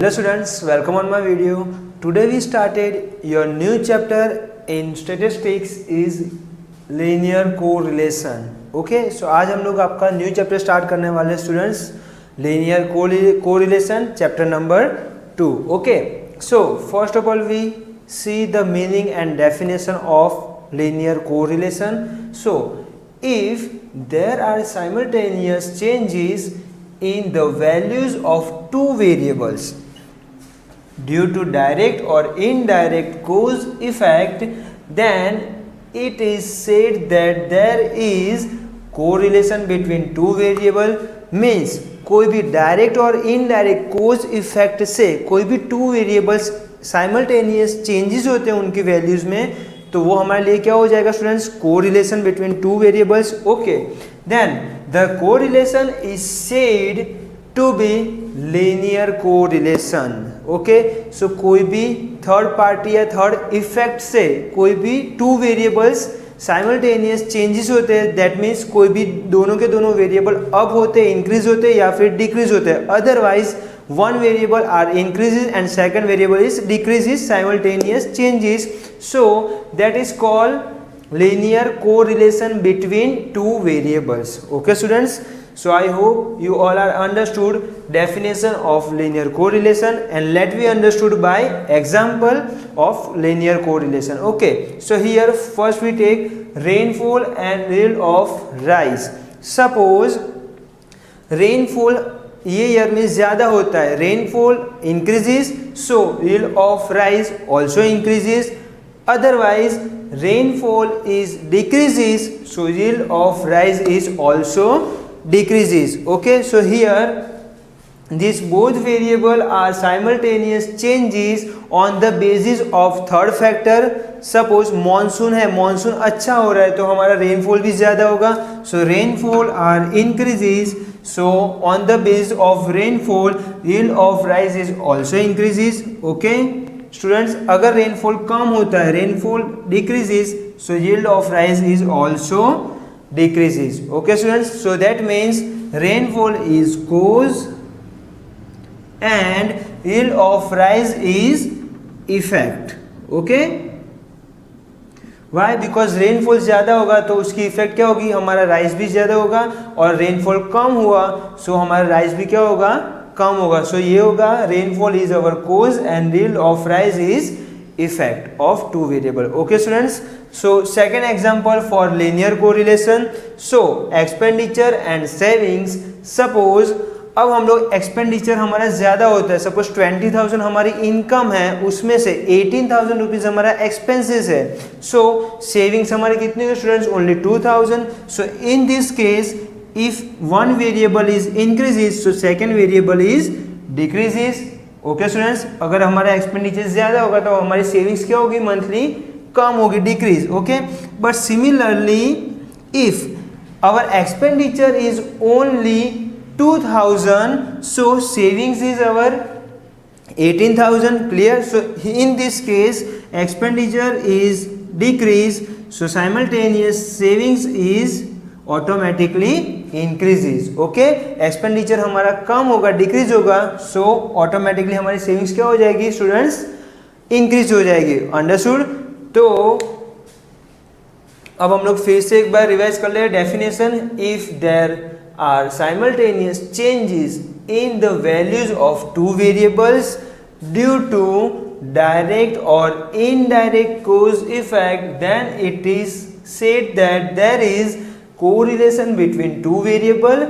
Hello students, welcome on my video. Today we started your new chapter in statistics is linear correlation. Okay, so आज हम लोग आपका new chapter start करने वाले students linear correlation chapter number 2. Okay, so first of all we see the meaning and definition of linear correlation. So if there are simultaneous changes in the values of two variables due to direct or indirect cause effect, then it is said that there is correlation between two variable. Means कोई भी direct और indirect कोज effect से कोई भी two variables simultaneous changes होते हैं उनकी values में, तो वो हमारे लिए क्या हो जाएगा students, correlation between two variables. Okay, then the correlation is said to be linear correlation. Okay, so कोई भी थर्ड पार्टी या थर्ड इफेक्ट से कोई भी टू वेरिएबल्स साइमल्टेनियस चेंजेस होते हैं, दैट मीन्स कोई भी दोनों के दोनों वेरिएबल अप होते हैं, इंक्रीज होते हैं या फिर डिक्रीज होते हैं. Otherwise one variable are increases and second variable is decreases simultaneous changes, so that is called linear correlation between two variables. Okay students, so I hope you all are understood definition of linear correlation, and let be understood by example of linear correlation. Okay, so here first we take rainfall and rate of rise. Suppose rainfall ये year में ज़्यादा होता है, rainfall increases, so rate of rise also increases. Otherwise rainfall is decreases, so rate of rice is also decreases. Okay, so here these both variable are simultaneous changes on the basis of third factor. Suppose monsoon है, monsoon अच्छा हो रहा है तो हमारा rainfall भी ज़्यादा होगा, so rainfall are increases, so on the basis of rainfall yield of rise is also increases. Okay students, अगर रेनफॉल कम होता है, rainfall decreases, so yield of rise is also decreases. Okay students, so that means rainfall is cause and yield of rise is effect. Okay, why? because rainfall ज़्यादा होगा तो उसकी effect क्या होगी, हमारा राइज भी ज़्यादा होगा, और रेनफॉल कम हुआ सो हमारा राइज भी क्या होगा, कम होगा. सो ये होगा rainfall is our cause and yield of rice is effect of two variable. Okay students, so second example for linear correlation. So expenditure and savings. Suppose अब हम लोग एक्सपेंडिचर हमारा ज़्यादा होता है, सपोज 20,000 हमारी इनकम है, उसमें से 18,000 रुपीज़ हमारा एक्सपेंसेस है, सो सेविंग्स हमारी कितनी है students, only 2,000. So in this case if one variable is increases, so second variable is decreases. Okay students, अगर हमारा एक्सपेंडिचर ज़्यादा होगा तो हमारी सेविंग्स क्या होगी, मंथली कम होगी, decrease. Okay, but similarly if our expenditure is only 2,000, so savings is our 18,000. clear? So in this case expenditure is decrease, so simultaneous savings is automatically increases. okay, expenditure हमारा कम होगा, decrease होगा, so automatically हमारी savings क्या हो जाएगी students, increase हो जाएगी. Understood? तो अब हम लोग फिर से एक बार रिवाइज कर ले definition. If there are simultaneous changes in the values of two variables due to direct or indirect cause effect, then it is said that there is correlation between two variable.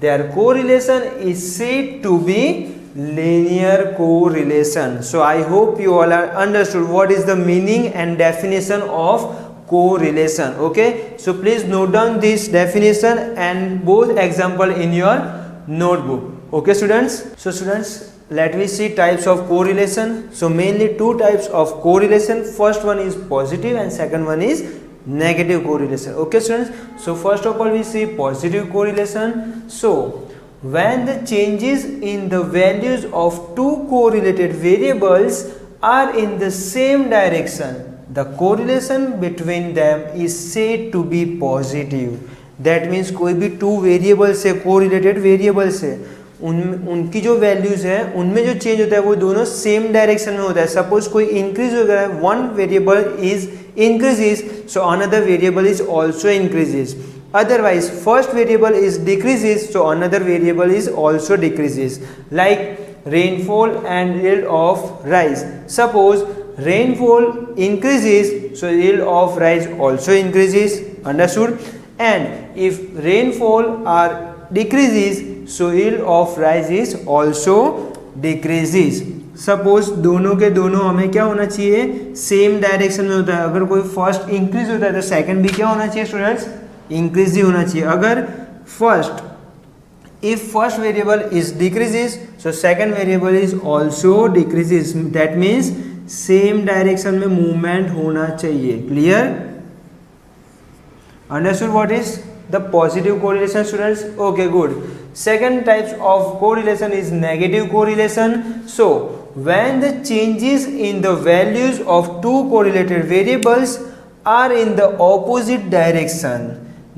Their correlation is said to be linear correlation. So I hope you all are understood what is the meaning and definition of correlation. Okay, so please note down this definition and both example in your notebook. Okay students, so students let me see types of correlation. So mainly two types of correlation. First one is positive and second one is negative correlation. Okay students, so first of all we see positive correlation. So when the changes in the values of two correlated variables are in the same direction, the correlation between them is said to be positive. That means कोई भी two variable से, correlated variable से उनकी जो values है उनमें जो change होता है वो दोनों सेम डायरेक्शन में होता है. सपोज कोई इंक्रीज हो गया है, one variable is increases, so another variable is also increases. Otherwise first variable is decreases, so another variable is also decreases. Like rainfall and yield of rice. Suppose rainfall increases, so yield of rice also increases. Understood? And if rainfall are decreases, so yield of rice is also decreases. Suppose दोनों के दोनों हमें क्या होना चाहिए, same direction में होता है. अगर कोई फर्स्ट इंक्रीज होता है तो सेकंड भी क्या होना चाहिए स्टूडेंट्स, इंक्रीज ही होना चाहिए. अगर first if first variable is decreases, so second variable is also decreases. That means same direction में मूवमेंट होना चाहिए. Clear? Understood what is the positive correlation students? Okay, good. Second types of correlation is negative correlation. So when the changes in the values of two correlated variables are in the opposite direction,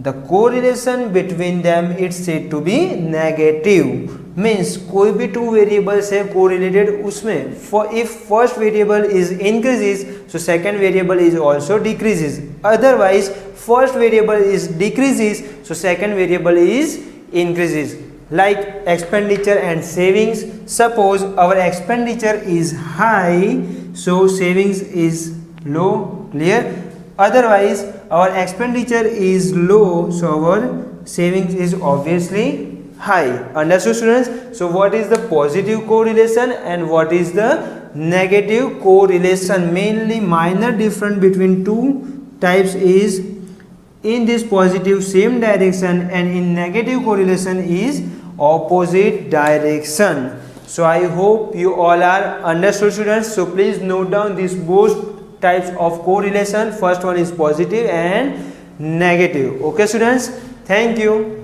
the correlation between them is said to be negative. Means कोई भी two variables है correlated, उसमें if first variable is increases, so second variable is also decreases. Otherwise first variable is decreases, so second variable is increases. Like expenditure and savings. Suppose our expenditure is high, so savings is low. Clear? Otherwise our expenditure is low, so our savings is obviously high. Understood students? So what is the positive correlation and what is the negative correlation? Mainly minor difference between two types is in this positive same direction, and in negative correlation is opposite direction. So I hope you all are understood students. So please note down these both types of correlation. First one is positive and negative. Okay students, thank you.